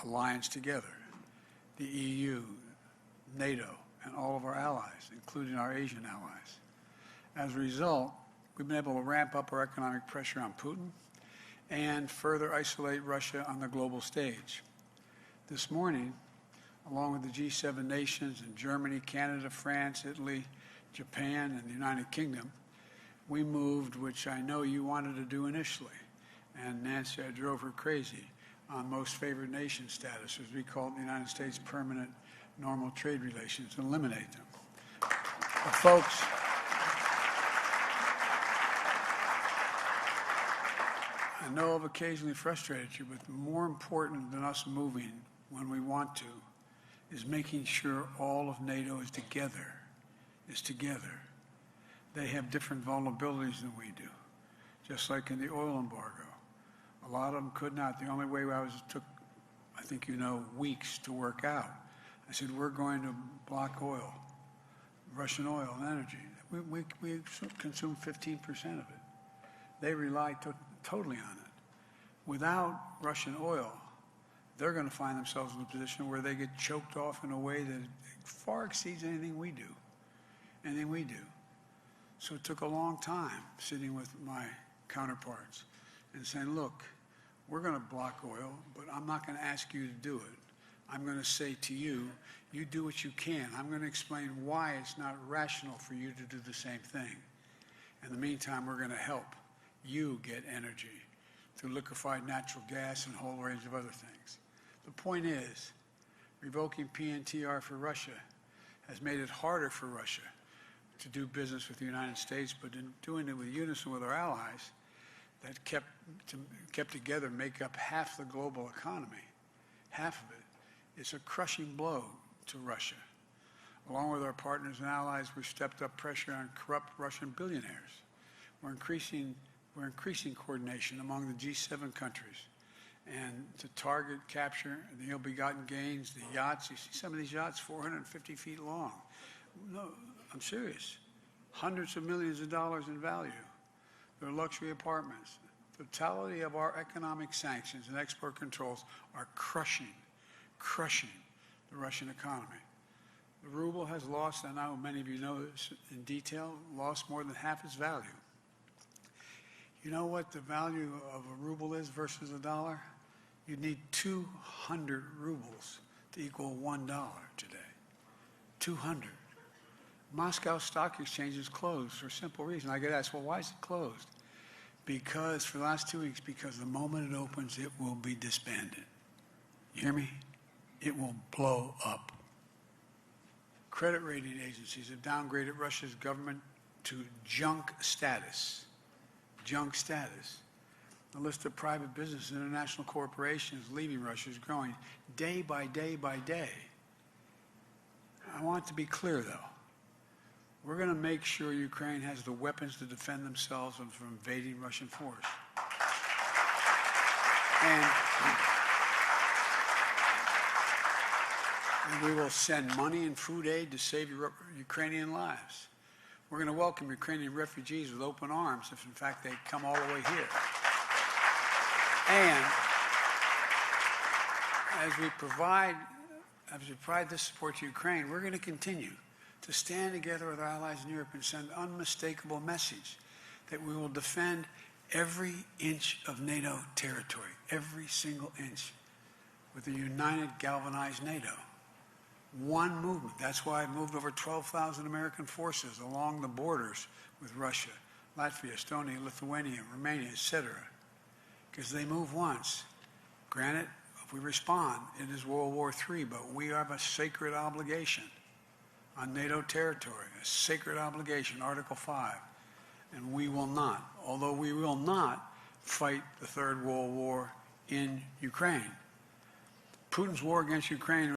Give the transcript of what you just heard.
alliance together, the EU, NATO, and all of our allies, including our Asian allies. As a result, we've been able to ramp up our economic pressure on Putin and further isolate Russia on the global stage. This morning, along with the G7 nations in Germany, Canada, France, Italy, Japan, and the United Kingdom, we moved, which I know you wanted to do initially, and Nancy, I drove her crazy, on most favored nation status, as we call it in the United States, permanent normal trade relations, and eliminate them. But folks, I know I've occasionally frustrated you, but more important than us moving when we want to is making sure all of NATO is together. They have different vulnerabilities than we do, just like in the oil embargo. A lot of them could not. The only way took, I think you know, weeks to work out. I said, we're going to block oil, Russian oil and energy. We consume 15% of it. They rely totally on it. Without Russian oil, they're going to find themselves in a position where they get choked off in a way that far exceeds anything we do. So it took a long time sitting with my counterparts and saying, look, we're going to block oil, but I'm not going to ask you to do it. I'm going to say to you, you do what you can. I'm going to explain why it's not rational for you to do the same thing. In the meantime, we're going to help you get energy through liquefied natural gas and a whole range of other things. The point is, revoking PNTR for Russia has made it harder for Russia to do business with the United States, but in doing it with unison with our allies that kept together make up half the global economy, half of it. It's a crushing blow to Russia. Along with our partners and allies, we've stepped up pressure on corrupt Russian billionaires. We're increasing coordination among the G7 countries and to target, capture the ill-begotten gains, the yachts. You see some of these yachts 450 feet long. No, I'm serious. Hundreds of millions of dollars in value. They're luxury apartments. The totality of our economic sanctions and export controls are crushing the Russian economy. The ruble has lost, I know many of you know this in detail, lost more than half its value. You know what the value of a ruble is versus a dollar? You need 200 rubles to equal $1 today. 200. Moscow Stock Exchange is closed for a simple reason. I get asked, well, why is it closed? Because for the last 2 weeks, because the moment it opens, it will be disbanded. You hear me? It will blow up. Credit rating agencies have downgraded Russia's government to junk status. Junk status. The list of private businesses and international corporations leaving Russia is growing day by day by day. I want to be clear, though. We're going to make sure Ukraine has the weapons to defend themselves from invading Russian force. And we will send money and food aid to save Ukrainian lives. We're going to welcome Ukrainian refugees with open arms if, in fact, they come all the way here. And as we provide this support to Ukraine, we're going to continue to stand together with our allies in Europe and send an unmistakable message that we will defend every inch of NATO territory, every single inch, with a united, galvanized NATO. One movement. That's why I've moved over 12,000 American forces along the borders with Russia, Latvia, Estonia, Lithuania, Romania, etc. Because they move once. Granted, if we respond, it is World War III, but we have a sacred obligation on NATO territory, a sacred obligation, Article 5. And we will not, although we will not fight the Third World War in Ukraine. Putin's war against Ukraine